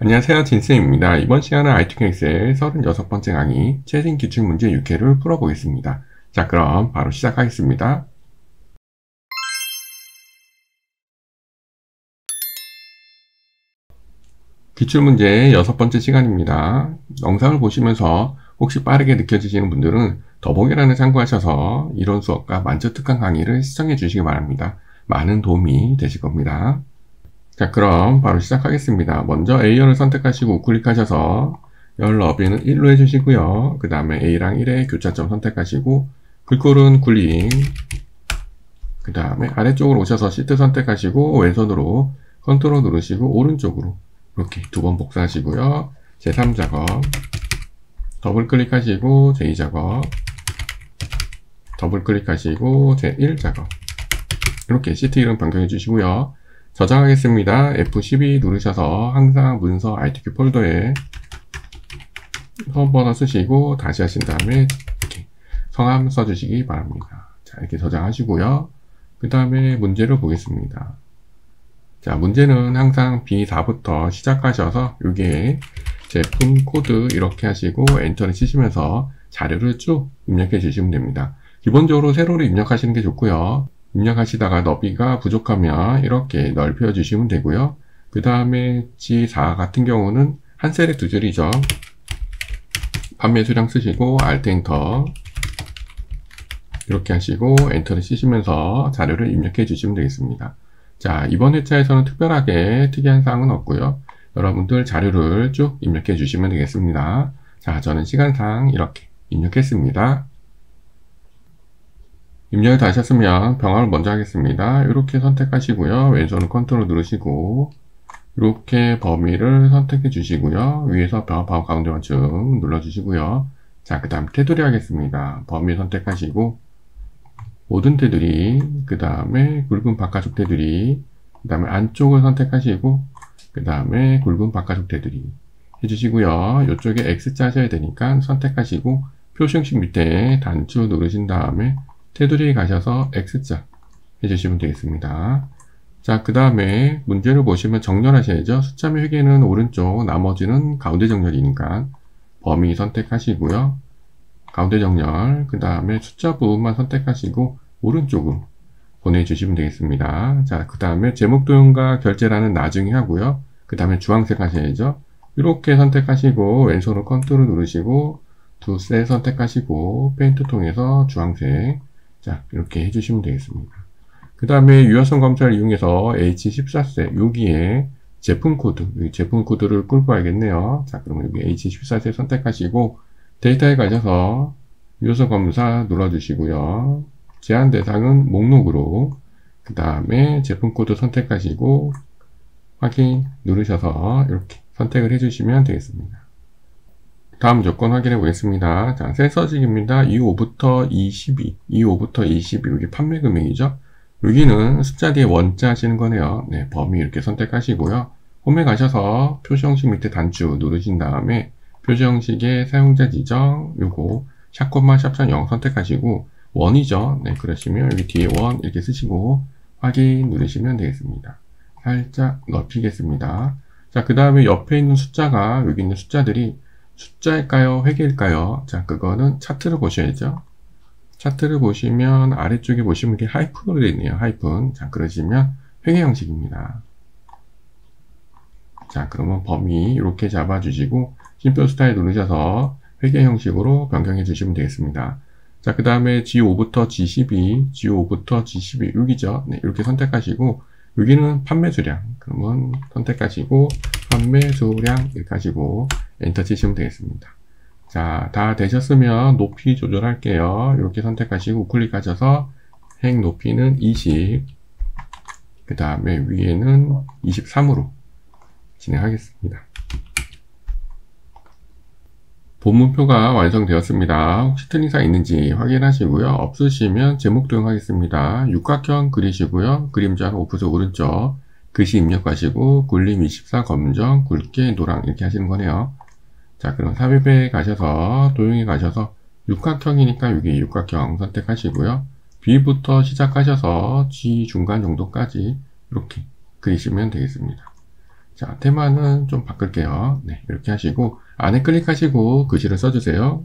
안녕하세요, 진쌤입니다. 이번 시간은 ITKX의 36번째 강의 최신 기출문제 6회를 풀어보겠습니다. 자, 그럼 바로 시작하겠습니다. 기출문제 6번째 시간입니다. 영상을 보시면서 혹시 빠르게 느껴지시는 분들은 더보기란을 참고하셔서 이론 수업과 만점특강 강의를 시청해 주시기 바랍니다. 많은 도움이 되실 겁니다. 자, 그럼 바로 시작하겠습니다. 먼저 A열을 선택하시고 우클릭하셔서 열 너비는 1로 해주시고요. 그 다음에 A랑 1의 교차점 선택하시고 글꼴은 굴림, 그 다음에 아래쪽으로 오셔서 시트 선택하시고 왼손으로 컨트롤 누르시고 오른쪽으로 이렇게 두 번 복사하시고요. 제3작업 더블 클릭하시고 제2작업 더블 클릭하시고 제1작업 이렇게 시트 이름 변경해 주시고요. 저장하겠습니다. F12 누르셔서 항상 문서 ITQ 폴더에 수험번호 쓰시고 다시 하신 다음에 이렇게 성함 써주시기 바랍니다. 자, 이렇게 저장하시고요. 그 다음에 문제를 보겠습니다. 자, 문제는 항상 B4부터 시작하셔서 여기에 제품 코드 이렇게 하시고 엔터를 치시면서 자료를 쭉 입력해 주시면 됩니다. 기본적으로 세로로 입력하시는 게 좋고요. 입력하시다가 너비가 부족하면 이렇게 넓혀 주시면 되고요. 그 다음에 G4 같은 경우는 한 셀에 두 줄이죠. 판매 수량 쓰시고 Alt 엔터 이렇게 하시고 엔터를 치시면서 자료를 입력해 주시면 되겠습니다. 자, 이번 회차에서는 특별하게 특이한 사항은 없고요. 여러분들 자료를 쭉 입력해 주시면 되겠습니다. 자, 저는 시간상 이렇게 입력했습니다. 입력이 다 하셨으면 병합을 먼저 하겠습니다. 이렇게 선택하시고요. 왼손은 컨트롤 누르시고 이렇게 범위를 선택해 주시고요. 위에서 병합하고 가운데 맞춤 눌러주시고요. 자, 그 다음 테두리 하겠습니다. 범위 선택하시고 모든 테두리, 그 다음에 굵은 바깥쪽 테두리, 그 다음에 안쪽을 선택하시고 그 다음에 굵은 바깥쪽 테두리 해주시고요. 이쪽에 X자 하셔야 되니까 선택하시고 표시 형식 밑에 단추 누르신 다음에 테두리에 가셔서 X자 해주시면 되겠습니다. 자, 그 다음에 문제를 보시면 정렬하셔야죠. 숫자의 회계는 오른쪽, 나머지는 가운데 정렬이니까 범위 선택하시고요. 가운데 정렬, 그 다음에 숫자 부분만 선택하시고 오른쪽으로 보내주시면 되겠습니다. 자, 그 다음에 제목 도형과 결제란은 나중에 하고요. 그 다음에 주황색 하셔야죠. 이렇게 선택하시고 왼손으로 컨트롤 누르시고 두 셀 선택하시고 페인트 통해서 주황색, 자, 이렇게 해주시면 되겠습니다. 그 다음에 유효성 검사를 이용해서 H14세, 여기에 제품 코드, 여기 제품 코드를 끌고 와야겠네요. 자, 그러면 여기 H14세 선택하시고 데이터에 가셔서 유효성 검사 눌러주시고요. 제한 대상은 목록으로, 그 다음에 제품 코드 선택하시고 확인 누르셔서 이렇게 선택을 해주시면 되겠습니다. 다음 조건 확인해 보겠습니다. 자, 센서직입니다. 25부터 22, 25부터 22, 여기 판매 금액이죠. 여기는 숫자 뒤에 원자 하시는 거네요. 네, 범위 이렇게 선택하시고요. 홈에 가셔서 표시 형식 밑에 단추 누르신 다음에 표시 형식의 사용자 지정, 요거 샵, 샵 0 선택하시고 원이죠. 네, 그러시면 여기 뒤에 원 이렇게 쓰시고 확인 누르시면 되겠습니다. 살짝 넓히겠습니다. 자, 그 다음에 옆에 있는 숫자가, 여기 있는 숫자들이 숫자일까요? 회계일까요? 자, 그거는 차트를 보셔야죠. 차트를 보시면 아래쪽에 보시면 이렇게 하이픈으로 되어 있네요. 하이픈. 자, 그러시면 회계 형식입니다. 자, 그러면 범위 이렇게 잡아주시고 심플 스타일 누르셔서 회계 형식으로 변경해 주시면 되겠습니다. 자, 그 다음에 G5부터 G12, G5부터 G12 여기죠. 네, 이렇게 선택하시고 여기는 판매 수량. 그러면 선택하시고 판매 수량 이렇게 하시고 엔터 치시면 되겠습니다. 자, 다 되셨으면 높이 조절할게요. 이렇게 선택하시고 우클릭하셔서 행 높이는 20, 그 다음에 위에는 23으로 진행하겠습니다. 본문표가 완성되었습니다. 혹시 틀린 사항 있는지 확인하시고요. 없으시면 제목 도용하겠습니다. 육각형 그리시고요. 그림자는 오프서 오른쪽 글씨 입력하시고 굴림 24 검정 굵게 노랑 이렇게 하시는 거네요. 자, 그럼 삽입에 가셔서 도형에 가셔서 육각형이니까 여기 육각형 선택하시고요. B부터 시작하셔서 G 중간 정도까지 이렇게 그리시면 되겠습니다. 자, 테마는 좀 바꿀게요. 네, 이렇게 하시고 안에 클릭하시고 글씨를 써주세요.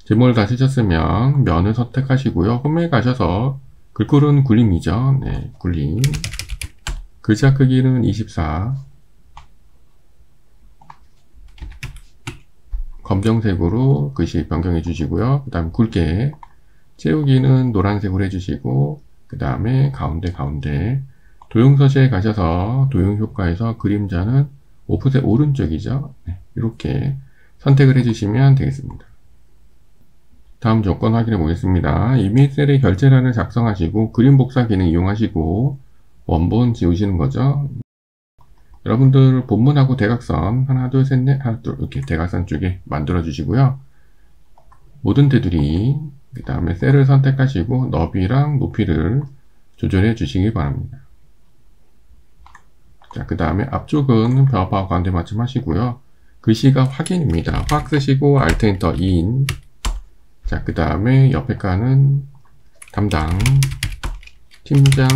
제목을 다 쓰셨으면 면을 선택하시고요. 홈에 가셔서 글꼴은 굴림이죠. 네, 굴림. 글자 크기는 24. 검정색으로 글씨 변경해 주시고요. 그 다음 굵게 채우기는 노란색으로 해주시고 그 다음에 가운데 도형서식에 가셔서 도형효과에서 그림자는 오프셋 오른쪽이죠. 네, 이렇게 선택을 해주시면 되겠습니다. 다음 조건 확인해 보겠습니다. 이미지 셀의 결제란을 작성하시고 그림 복사 기능 이용하시고 원본 지우시는 거죠. 여러분들 본문하고 대각선 하나 둘 셋 넷 하나 둘 이렇게 대각선 쪽에 만들어 주시고요. 모든 테두리 그 다음에 셀을 선택하시고 너비랑 높이를 조절해 주시기 바랍니다. 자, 그 다음에 앞쪽은 벼바와 가운데 맞춤 하시고요. 글씨가 확인입니다. 확 쓰시고 Alt 엔터 2인. 자, 그 다음에 옆에 칸은 담당, 팀장,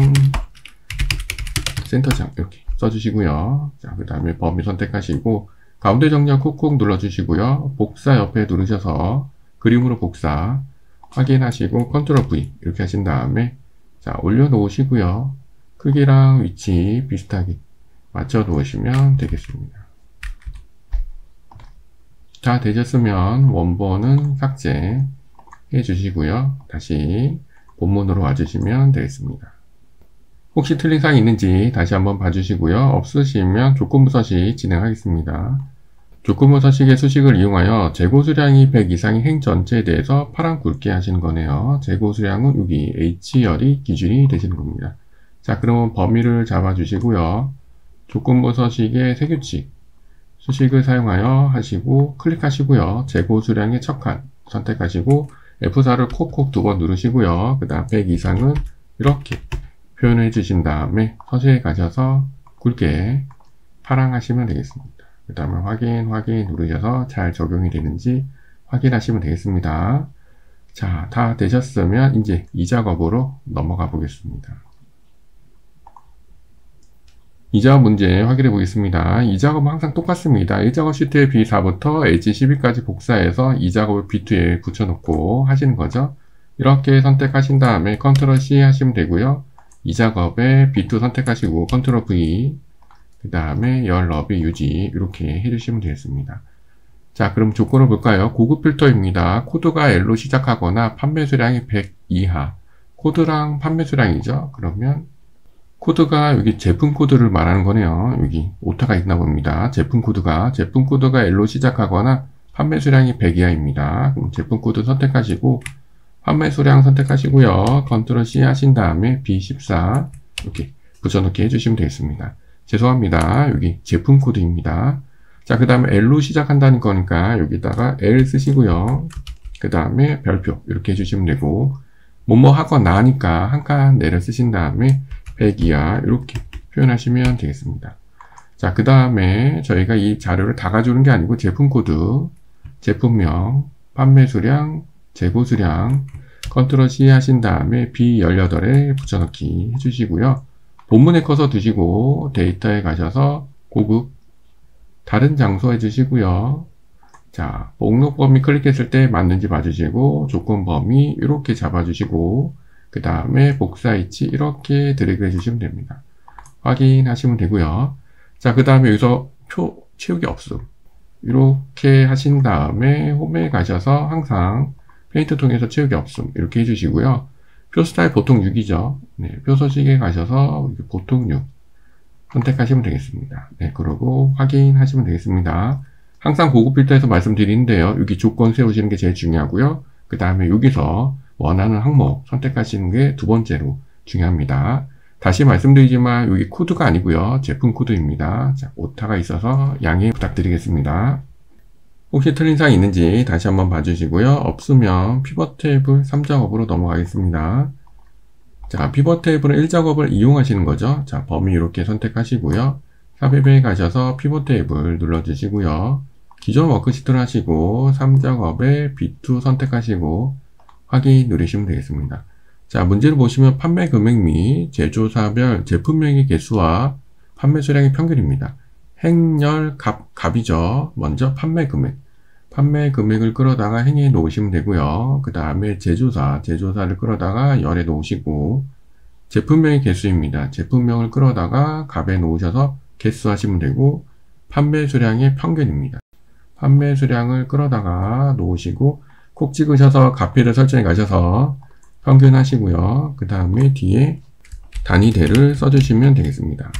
센터장 이렇게 써주시고요. 자, 그 다음에 범위 선택하시고 가운데 정렬 콕콕 눌러주시고요. 복사 옆에 누르셔서 그림으로 복사 확인하시고 컨트롤 V 이렇게 하신 다음에 자, 올려놓으시고요. 크기랑 위치 비슷하게 맞춰 놓으시면 되겠습니다. 다 되셨으면 원본은 삭제 해주시고요. 다시 본문으로 와주시면 되겠습니다. 혹시 틀린 사항이 있는지 다시 한번 봐주시고요. 없으시면 조건부 서식 진행하겠습니다. 조건부 서식의 수식을 이용하여 재고 수량이 100 이상의 행 전체에 대해서 파란 굵게 하시는 거네요. 재고 수량은 여기 H열이 기준이 되시는 겁니다. 자, 그러면 범위를 잡아주시고요. 조건부 서식의 세규칙 수식을 사용하여 하시고 클릭하시고요. 재고 수량의 첫 칸 선택하시고 F4를 콕콕 2번 누르시고요. 그 다음 100 이상은 이렇게 표현해 주신 다음에 서식에 가셔서 굵게 파랑 하시면 되겠습니다. 그 다음에 확인 누르셔서 잘 적용이 되는지 확인하시면 되겠습니다. 자, 다 되셨으면 이제 이 작업으로 넘어가 보겠습니다. 이 작업 문제 확인해 보겠습니다. 이 작업은 항상 똑같습니다. 1작업 시트의 B4부터 H12까지 복사해서 이 작업을 B2에 붙여놓고 하시는 거죠. 이렇게 선택하신 다음에 컨트롤 C 하시면 되고요. 이 작업에 B2 선택하시고 컨트롤 V 그 다음에 열 너비 유지 이렇게 해주시면 되겠습니다. 자, 그럼 조건을 볼까요? 고급 필터입니다. 코드가 L로 시작하거나 판매 수량이 100 이하 코드랑 판매 수량이죠. 그러면 코드가 여기 제품 코드를 말하는 거네요. 여기 오타가 있나 봅니다. 제품 코드가 L로 시작하거나 판매 수량이 100 이하입니다. 그럼 제품 코드 선택하시고 판매 수량 선택하시고요. 컨트롤 C 하신 다음에 B14 이렇게 붙여넣기 해주시면 되겠습니다. 죄송합니다. 여기 제품 코드입니다. 자, 그 다음에 L로 시작한다는 거니까 여기다가 L 쓰시고요. 그 다음에 별표 이렇게 해주시면 되고 뭐뭐 하거나 하니까 한 칸 내려 쓰신 다음에 100 이하 이렇게 표현하시면 되겠습니다. 자, 그 다음에 저희가 이 자료를 다 가져오는 게 아니고 제품 코드, 제품명, 판매 수량, 재고 수량, 컨트롤 C 하신 다음에 B18에 붙여넣기 해주시고요. 본문에 커서 두시고 데이터에 가셔서 고급 다른 장소 해주시고요. 자, 목록 범위 클릭했을 때 맞는지 봐주시고 조건 범위 이렇게 잡아주시고 그 다음에 복사 위치 이렇게 드래그 해주시면 됩니다. 확인하시면 되고요. 자, 그 다음에 여기서 표 채우기 없음 이렇게 하신 다음에 홈에 가셔서 항상 페인트 통해서 채우기 없음 이렇게 해주시고요. 표 스타일 보통 6이죠. 네, 표 서식에 가셔서 보통 6 선택하시면 되겠습니다. 네, 그러고 확인하시면 되겠습니다. 항상 고급 필터에서 말씀드리는데요. 여기 조건 세우시는 게 제일 중요하고요. 그 다음에 여기서 원하는 항목 선택하시는 게 두 번째로 중요합니다. 다시 말씀드리지만 여기 코드가 아니고요. 제품 코드입니다. 자, 오타가 있어서 양해 부탁드리겠습니다. 혹시 틀린 사항이 있는지 다시 한번 봐주시고요. 없으면 피벗 테이블 3작업으로 넘어가겠습니다. 자, 피벗 테이블은 1작업을 이용하시는 거죠. 자, 범위 이렇게 선택하시고요. 삽입에 가셔서 피벗 테이블 눌러주시고요. 기존 워크시트를 하시고 3작업에 B2 선택하시고 확인 누르시면 되겠습니다. 자, 문제를 보시면 판매 금액 및 제조사별 제품명의 개수와 판매 수량의 평균입니다. 행렬 값이죠. 먼저 판매 금액. 판매 금액을 끌어다가 행에 놓으시면 되고요. 그 다음에 제조사를 끌어다가 열에 놓으시고, 제품명의 개수입니다. 제품명을 끌어다가 값에 놓으셔서 개수하시면 되고, 판매 수량의 평균입니다. 판매 수량을 끌어다가 놓으시고, 콕 찍으셔서 값표를 설정해 가셔서 평균 하시고요. 그 다음에 뒤에 단위대를 써주시면 되겠습니다.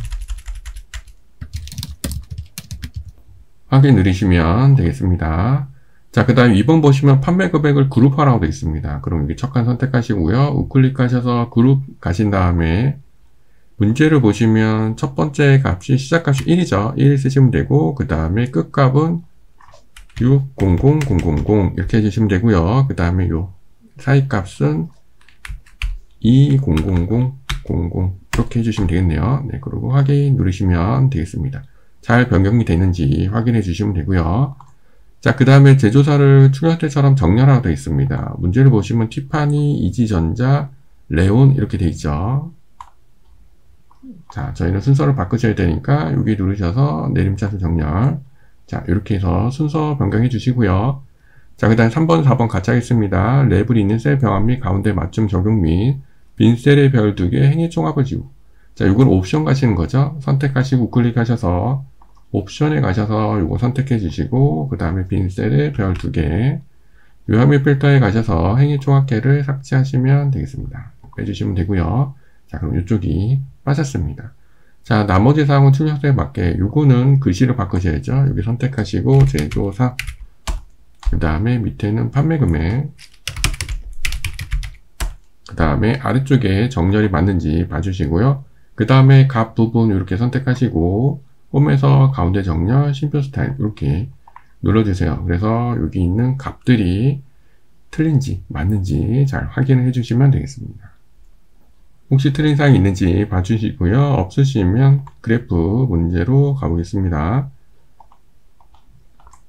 확인 누르시면 되겠습니다. 자, 그 다음 2번 보시면 판매 금액을 그룹화라고 되어 있습니다. 그럼 여기 첫 칸 선택하시고요. 우클릭하셔서 그룹 가신 다음에 문제를 보시면 첫 번째 값이 시작값이 1이죠. 1 쓰시면 되고, 그 다음에 끝값은 600000 이렇게 해주시면 되고요. 그 다음에 요 사이 값은 200000 이렇게 해주시면 되겠네요. 네, 그리고 확인 누르시면 되겠습니다. 잘 변경이 되는지 확인해 주시면 되고요. 자, 그 다음에 제조사를 추가 때처럼 정렬하고 되어 있습니다. 문제를 보시면 티파니, 이지전자, 레온 이렇게 되어 있죠. 자, 저희는 순서를 바꾸셔야 되니까 여기 누르셔서 내림차순 정렬. 자, 이렇게 해서 순서 변경해 주시고요. 자, 그 다음 3번, 4번 같이 하겠습니다. 랩을 있는 셀 병합 및 가운데 맞춤 적용 및 빈 셀의 별 2개 행의 총합을 지우. 자, 이건 옵션 가시는 거죠. 선택하시고 우클릭하셔서 옵션에 가셔서 이거 선택해 주시고, 그 다음에 빈 셀의 별 2개, 요약 및 필터에 가셔서 행의 총합계를 삭제하시면 되겠습니다. 빼주시면 되고요. 자, 그럼 이쪽이 빠졌습니다. 자, 나머지 사항은 출력서에 맞게 요거는 글씨를 바꾸셔야죠. 여기 선택하시고 제조사, 그 다음에 밑에는 판매 금액, 그 다음에 아래쪽에 정렬이 맞는지 봐주시고요. 그 다음에 값 부분 이렇게 선택하시고 홈에서 가운데 정렬, 심표 스타일 이렇게 눌러주세요. 그래서 여기 있는 값들이 틀린지 맞는지 잘 확인을 해주시면 되겠습니다. 혹시 틀린 사항이 있는지 봐주시고요. 없으시면 그래프 문제로 가보겠습니다.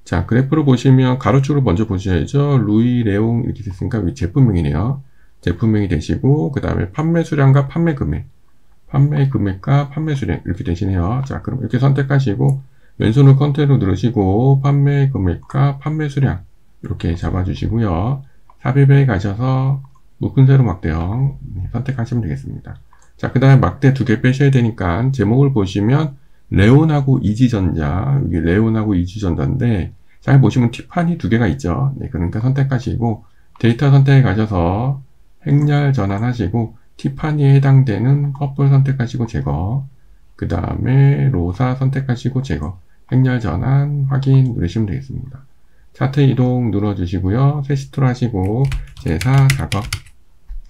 자, 그래프를 보시면 가로축을 먼저 보셔야죠. 루이, 레옹 이렇게 됐으니까 여기 제품명이네요. 제품명이 되시고, 그 다음에 판매 수량과 판매 금액, 판매 금액과 판매 수량 이렇게 되시네요. 자, 그럼 이렇게 선택하시고 왼손을 컨트롤 누르시고 판매 금액과 판매 수량 이렇게 잡아주시고요. 삽입에 가셔서 묶은 세로 막대형 선택하시면 되겠습니다. 자, 그 다음에 막대 2개 빼셔야 되니까 제목을 보시면 레온하고 이지전자, 여기 레온하고 이지전자인데 잘 보시면 티파니 2개가 있죠. 네, 그러니까 선택하시고 데이터 선택에 가셔서 행렬 전환하시고 티파니에 해당되는 퍼플 선택하시고 제거, 그 다음에 로사 선택하시고 제거, 행렬 전환 확인 누르시면 되겠습니다. 차트 이동 눌러주시고요. 세시토로 하시고 제사 작업,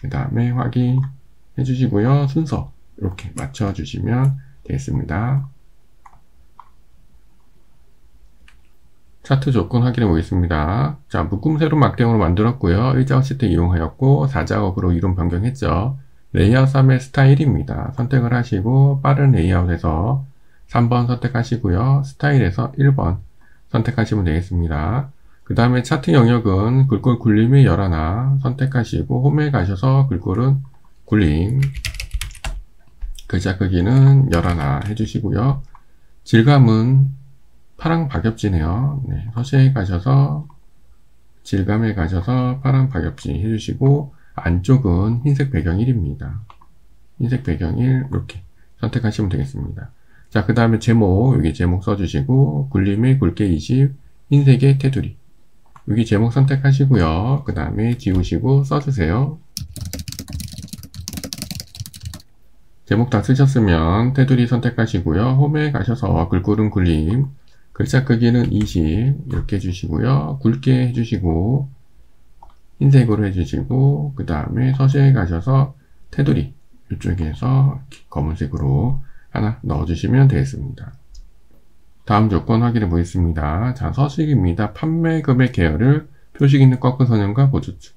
그 다음에 확인 해주시고요. 순서 이렇게 맞춰주시면 되겠습니다. 차트 조건 확인해 보겠습니다. 자, 묶음 세로 막대형으로 만들었고요. 1작업 시트 이용하였고 4작업으로 이름 변경했죠. 레이아웃 3의 스타일입니다. 선택을 하시고 빠른 레이아웃에서 3번 선택하시고요. 스타일에서 1번 선택하시면 되겠습니다. 그 다음에 차트 영역은 글꼴 굴림이 11 선택하시고 홈에 가셔서 글꼴은 굴림, 글자 크기는 11 해주시고요. 질감은 파랑 박엽지네요. 네, 서식에 가셔서 질감에 가셔서 파랑 박엽지 해주시고 안쪽은 흰색 배경 1입니다. 흰색 배경 1 이렇게 선택하시면 되겠습니다. 자, 그 다음에 제목 여기 제목 써주시고 굴림의 굵게 20 흰색의 테두리 여기 제목 선택하시고요. 그 다음에 지우시고 써주세요. 제목 다 쓰셨으면 테두리 선택하시고요. 홈에 가셔서 글꼴은 굴림, 글자 크기는 20 이렇게 해주시고요. 굵게 해주시고 흰색으로 해주시고 그 다음에 서식에 가셔서 테두리 이쪽에서 검은색으로 하나 넣어주시면 되겠습니다. 다음 조건 확인해 보겠습니다. 자, 서식입니다. 판매 금액 계열을 표식 있는 꺾은 선형과 보조축.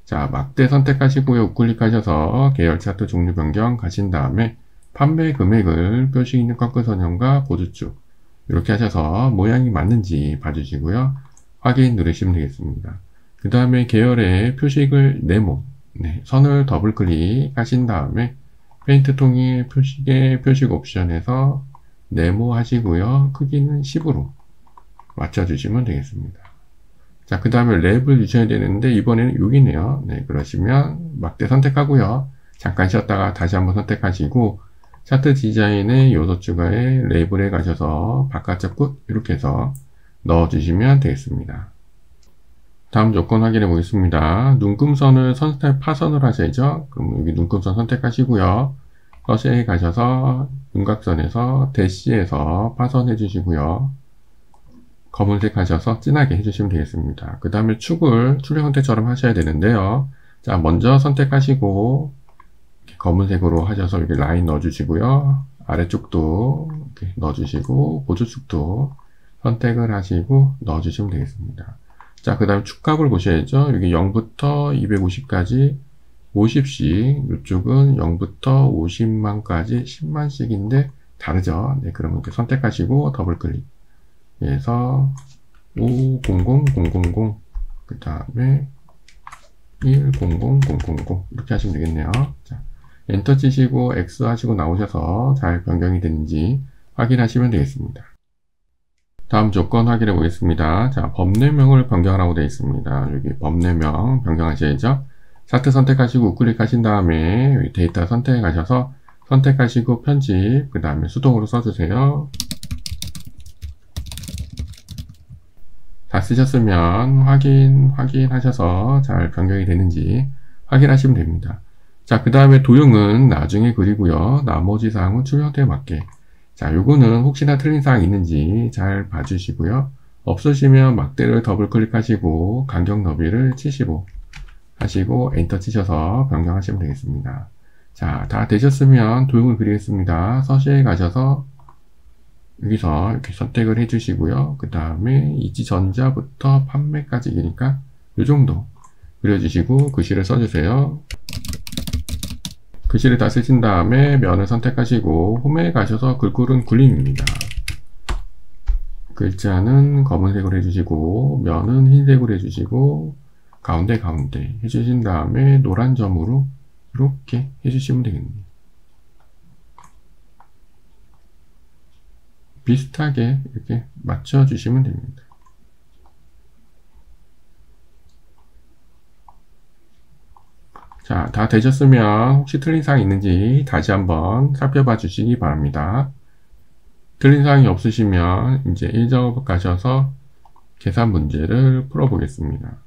자, 막대 선택하시고요. 우클릭하셔서 계열 차트 종류 변경 가신 다음에 판매 금액을 표식 있는 꺾은 선형과 보조축 이렇게 하셔서 모양이 맞는지 봐주시고요. 확인 누르시면 되겠습니다. 그 다음에 계열의 표식을 네모 네, 선을 더블 클릭하신 다음에 페인트 통일 표식의 표식 옵션에서 네모 하시고요. 크기는 10으로 맞춰주시면 되겠습니다. 자, 그 다음에 랩을 주셔야 되는데 이번에는 6이네요. 네, 그러시면 막대 선택하고요. 잠깐 쉬었다가 다시 한번 선택하시고 차트 디자인의 요소 추가에 레이블에 가셔서 바깥쪽 끝 이렇게 해서 넣어주시면 되겠습니다. 다음 조건 확인해 보겠습니다. 눈금선을 선 스타일 파선을 하셔야죠. 그럼 여기 눈금선 선택하시고요. 서시에 가셔서 윤곽선에서 대시에서 파선해 주시고요. 검은색 하셔서 진하게 해주시면 되겠습니다. 그 다음에 축을 출력 선택처럼 하셔야 되는데요. 자, 먼저 선택하시고 검은색으로 하셔서 이렇게 라인 넣어주시고요. 아래쪽도 이렇게 넣어주시고 보조축도 선택을 하시고 넣어주시면 되겠습니다. 자, 그 다음 축값을 보셔야죠. 여기 0부터 250까지 50씩, 이쪽은 0부터 50만까지 10만씩인데 다르죠. 네, 그러면 이렇게 선택하시고 더블 클릭 해서 500000, 그 다음에 100000 이렇게 하시면 되겠네요. 자, 엔터 치시고 X 하시고 나오셔서 잘 변경이 되는지 확인하시면 되겠습니다. 다음 조건 확인해 보겠습니다. 자, 법례명을 변경하라고 되어 있습니다. 여기 법례명 변경하셔야죠. 차트 선택하시고 우클릭하신 다음에 여기 데이터 선택해 가셔서 선택하시고 편집, 그 다음에 수동으로 써주세요. 다 쓰셨으면 확인하셔서 잘 변경이 되는지 확인하시면 됩니다. 자, 그 다음에 도형은 나중에 그리고요. 나머지 사항은 출력 형태에 맞게. 자, 요거는 혹시나 틀린 사항이 있는지 잘 봐주시고요. 없으시면 막대를 더블 클릭하시고 간격 너비를 75 하시고 엔터 치셔서 변경하시면 되겠습니다. 자, 다 되셨으면 도형을 그리겠습니다. 서시에 가셔서 여기서 이렇게 선택을 해주시고요. 그 다음에 이지전자부터 판매까지 이니까 이 정도 그려주시고 글씨를 써주세요. 글씨를 다 쓰신 다음에 면을 선택하시고 홈에 가셔서 글꼴은 굴림입니다. 글자는 검은색으로 해주시고 면은 흰색으로 해주시고 가운데 해주신 다음에 노란 점으로 이렇게 해주시면 되겠네요. 비슷하게 이렇게 맞춰주시면 됩니다. 자, 다 되셨으면 혹시 틀린 사항이 있는지 다시 한번 살펴봐 주시기 바랍니다. 틀린 사항이 없으시면 이제 1작업 가셔서 계산 문제를 풀어보겠습니다.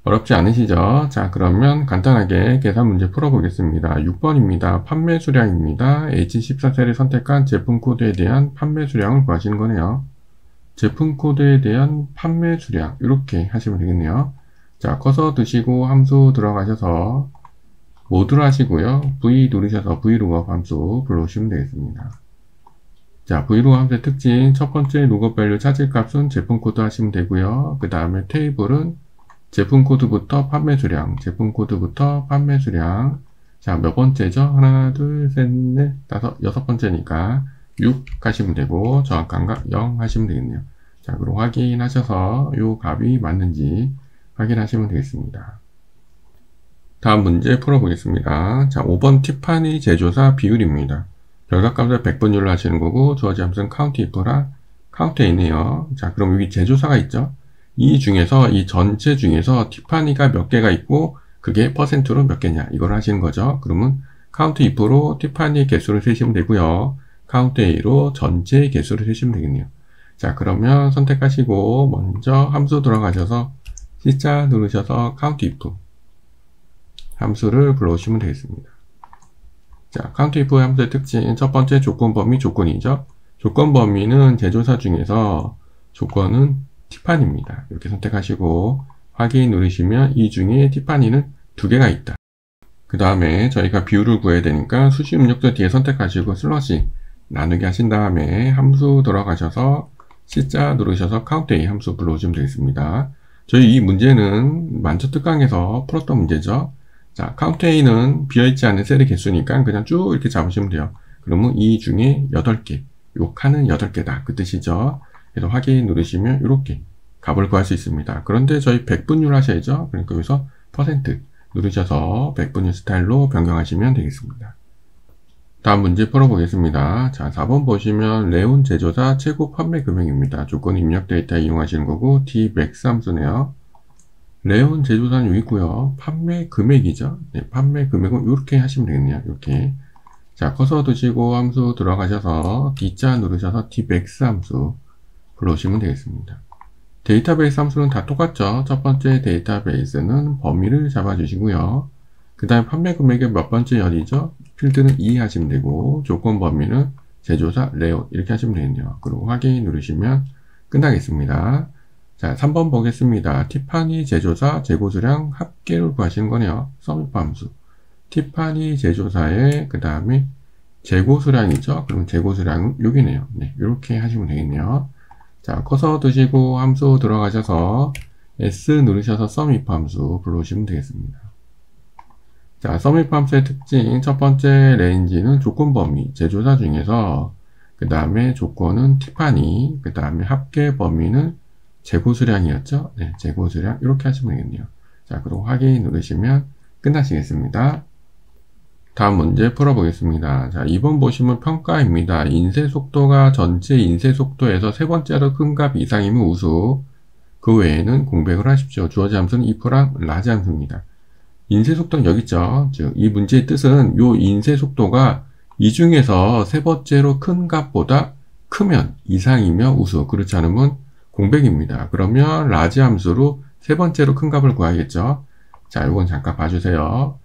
어렵지 않으시죠? 자, 그러면 간단하게 계산 문제 풀어보겠습니다. 6번입니다. 판매 수량입니다. H14셀을 선택한 제품 코드에 대한 판매 수량을 구하시는 거네요. 제품 코드에 대한 판매 수량 이렇게 하시면 되겠네요. 자, 커서 드시고 함수 들어가셔서 모듈 하시고요. V 누르셔서 V룩업 함수 불러오시면 되겠습니다. 자, V룩업 함수의 특징 첫 번째 룩업 밸류 찾을 값은 제품 코드 하시면 되고요. 그 다음에 테이블은 제품 코드부터 판매 수량, 제품 코드부터 판매 수량. 자, 몇 번째죠? 하나, 둘, 셋, 넷, 다섯, 여섯 번째니까 6 하시면 되고 정확한 값 0 하시면 되겠네요. 자, 그럼 확인하셔서 요 값이 맞는지 확인하시면 되겠습니다. 다음 문제 풀어보겠습니다. 자, 5번 티파니 제조사 비율입니다. 결과값을 100분율로 하시는 거고 주어진 함수는 count if랑 count이네요. 자, 그럼 여기 제조사가 있죠? 이 중에서 이 전체 중에서 티파니가 몇 개가 있고 그게 퍼센트로 몇 개냐 이걸 하시는 거죠. 그러면 count if로 티파니 개수를 세시면 되고요. count a로 전체 개수를 세시면 되겠네요. 자, 그러면 선택하시고 먼저 함수 들어가셔서 C자 누르셔서 count if 함수를 불러오시면 되겠습니다. 자, count if 함수의 특징 첫 번째 조건 범위 조건이죠. 조건 범위는 제조사 중에서 조건은 티파니입니다. 이렇게 선택하시고 확인 누르시면 이 중에 티파니는 2개가 있다. 그 다음에 저희가 비율을 구해야 되니까 수식 입력도 뒤에 선택하시고 슬러시 나누기 하신 다음에 함수 들어가셔서 C자 누르셔서 count A 함수 불러오시면 되겠습니다. 저희 이 문제는 만천특강에서 풀었던 문제죠. 자, count A는 비어있지 않은 셀의 개수니까 그냥 쭉 이렇게 잡으시면 돼요. 그러면 이 중에 8개, 요 칸은 8개다. 그 뜻이죠. 그래서 확인 누르시면 이렇게 값을 구할 수 있습니다. 그런데 저희 백분율 하셔야죠. 그러니까 여기서 퍼센트 누르셔서 백분율 스타일로 변경하시면 되겠습니다. 다음 문제 풀어보겠습니다. 자, 4번 보시면 레온 제조사 최고 판매 금액입니다. 조건 입력 데이터 이용하시는 거고 D맥스 함수네요. 레온 제조사는 여기 있고요. 판매 금액이죠. 네, 판매 금액은 이렇게 하시면 되겠네요. 이렇게. 자, 커서 두시고 함수 들어가셔서 D자 누르셔서 D맥스 함수 불러오시면 되겠습니다. 데이터베이스 함수는 다 똑같죠. 첫 번째 데이터베이스는 범위를 잡아주시고요. 그 다음에 판매 금액의 몇 번째 열이죠. 필드는 2 하시면 되고 조건 범위는 제조사 레온 이렇게 하시면 되겠네요. 그리고 확인 누르시면 끝나겠습니다. 자, 3번 보겠습니다. 티파니 제조사 재고수량 합계를 구하시는 거네요. 썸입 함수. 티파니 제조사의 그 다음에 재고수량이죠. 그럼 재고수량은 여기네요. 네, 이렇게 하시면 되겠네요. 자, 커서 두시고 함수 들어가셔서 S 누르셔서 썸입 함수 불러오시면 되겠습니다. 자, 썸입 함수의 특징 첫 번째 레인지는 조건 범위 제조사 중에서 그 다음에 조건은 티파니 그 다음에 합계 범위는 재고수량이었죠. 네, 재고수량 이렇게 하시면 되겠네요. 자, 그리고 확인 누르시면 끝나시겠습니다. 다음 문제 풀어보겠습니다. 자, 2번 보시면 평가입니다. 인쇄 속도가 전체 인쇄 속도에서 세 번째로 큰 값 이상이면 우수. 그 외에는 공백을 하십시오. 주어진 함수는 if랑 라지 함수입니다. 인쇄 속도는 여기 있죠. 즉, 이 문제의 뜻은 요 인쇄 속도가 이 중에서 세 번째로 큰 값보다 크면 이상이며 우수. 그렇지 않으면 공백입니다. 그러면 라지 함수로 세 번째로 큰 값을 구하겠죠. 자, 이건 잠깐 봐주세요.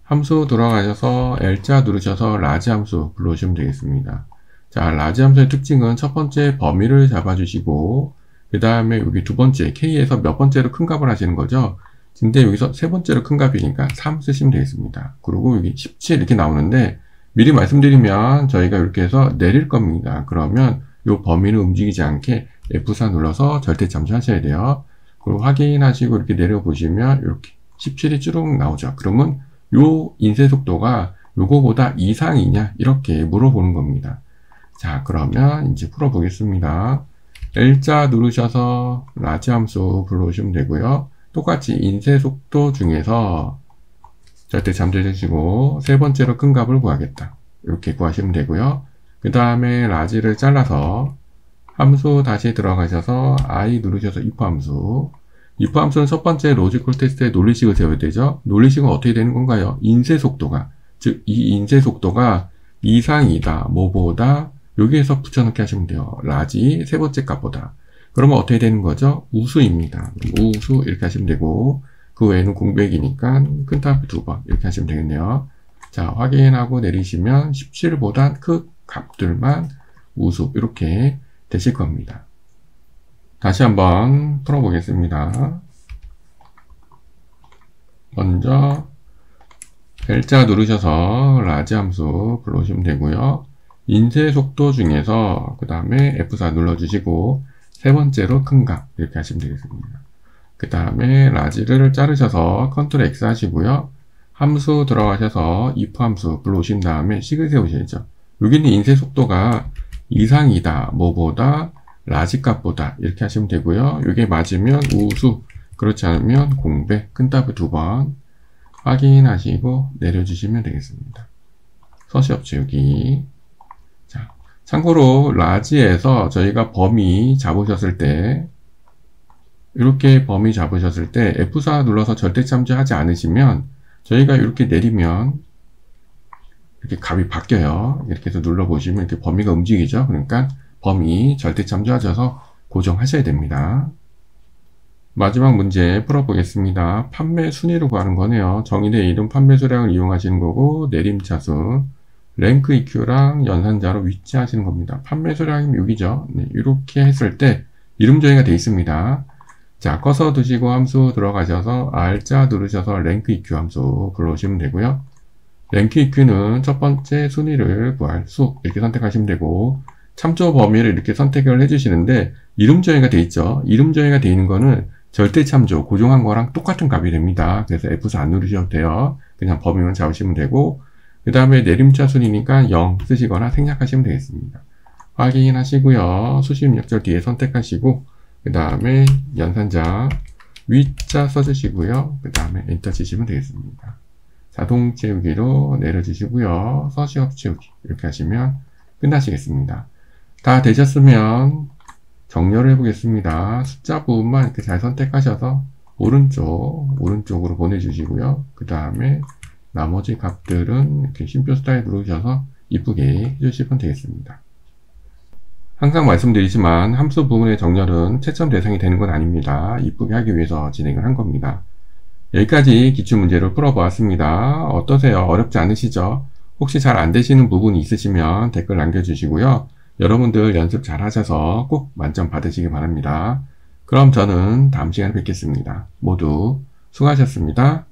함수 들어가셔서 L자 누르셔서 라지 함수 불러오시면 되겠습니다. 자, 라지 함수의 특징은 첫 번째 범위를 잡아주시고 그 다음에 여기 두 번째 K에서 몇 번째로 큰 값을 하시는 거죠. 근데 여기서 세 번째로 큰 값이니까 3 쓰시면 되겠습니다. 그리고 여기 17 이렇게 나오는데 미리 말씀드리면 저희가 이렇게 해서 내릴 겁니다. 그러면 이 범위는 움직이지 않게 F4 눌러서 절대 잠수하셔야 돼요. 그리고 확인하시고 이렇게 내려보시면 이렇게 17이 쭉 나오죠. 그러면 요 인쇄 속도가 요거보다 이상이냐 이렇게 물어보는 겁니다. 자, 그러면 이제 풀어보겠습니다. L자 누르셔서 라지 함수 불러오시면 되고요. 똑같이 인쇄 속도 중에서 절대 잠재주시고 세 번째로 큰 값을 구하겠다. 이렇게 구하시면 되고요. 그 다음에 라지를 잘라서 함수 다시 들어가셔서 I 누르셔서 if 함수. if 함수는 첫 번째 로지컬 테스트에 논리식을 세워야 되죠. 논리식은 어떻게 되는 건가요? 인쇄 속도가, 즉 이 인쇄 속도가 이상이다, 뭐보다 여기에서 붙여넣기 하시면 돼요. 라지 세 번째 값보다. 그러면 어떻게 되는 거죠? 우수입니다. 우수 이렇게 하시면 되고 그 외에는 공백이니까 큰 탑 2번 이렇게 하시면 되겠네요. 자, 확인하고 내리시면 17보다 큰 값들만 우수 이렇게 되실 겁니다. 다시 한번 풀어보겠습니다. 먼저 L자 누르셔서 라지 함수 불러오시면 되고요. 인쇄 속도 중에서 그 다음에 F4 눌러주시고 세 번째로 큰 값 이렇게 하시면 되겠습니다. 그 다음에 라지를 자르셔서 컨트롤 X 하시고요. 함수 들어가셔서 if 함수 불러오신 다음에 식을 세우셔야죠. 여기는 인쇄 속도가 이상이다, 뭐보다, 라지 값보다 이렇게 하시면 되고요. 이게 맞으면 우수, 그렇지 않으면 공백, 큰 답을 2번 확인하시고 내려주시면 되겠습니다. 서시 없죠, 여기. 자, 참고로 라지에서 저희가 범위 잡으셨을 때 이렇게 범위 잡으셨을 때 F4 눌러서 절대 참조하지 않으시면 저희가 이렇게 내리면 이렇게 값이 바뀌어요. 이렇게 해서 눌러보시면 이렇게 범위가 움직이죠. 그러니까 범위 절대 참조하셔서 고정하셔야 됩니다. 마지막 문제 풀어보겠습니다. 판매 순위를 구하는 거네요. 정의된 이름 판매 수량을 이용하시는 거고 내림차순, 랭크 EQ랑 연산자로 위치하시는 겁니다. 판매 수량이 여기죠. 네, 이렇게 했을 때 이름 정의가 되어 있습니다. 자, 커서 두시고 함수 들어가셔서 R자 누르셔서 랭크 EQ 함수 불러오시면 되고요. 랭크 EQ는 첫 번째 순위를 구할 수 이렇게 선택하시면 되고 참조 범위를 이렇게 선택을 해주시는데 이름 정의가 되어 있죠. 이름 정의가 되어 있는 거는 절대 참조 고정한 거랑 똑같은 값이 됩니다. 그래서 F4 안 누르셔도 돼요. 그냥 범위만 잡으시면 되고 그 다음에 내림차순이니까 0 쓰시거나 생략하시면 되겠습니다. 확인하시고요. 수식 입력절 뒤에 선택하시고 그 다음에 연산자 위자 써주시고요. 그 다음에 엔터 치시면 되겠습니다. 자동 채우기로 내려주시고요. 서식업 채우기 이렇게 하시면 끝나시겠습니다. 다 되셨으면 정렬을 해보겠습니다. 숫자 부분만 이렇게 잘 선택하셔서 오른쪽으로 보내주시고요. 그 다음에 나머지 값들은 이렇게 쉼표 스타일 누르셔서 이쁘게 해주시면 되겠습니다. 항상 말씀드리지만 함수 부분의 정렬은 채점 대상이 되는 건 아닙니다. 이쁘게 하기 위해서 진행을 한 겁니다. 여기까지 기출문제를 풀어보았습니다. 어떠세요? 어렵지 않으시죠? 혹시 잘 안 되시는 부분이 있으시면 댓글 남겨주시고요. 여러분들 연습 잘 하셔서 꼭 만점 받으시기 바랍니다. 그럼 저는 다음 시간에 뵙겠습니다. 모두 수고하셨습니다.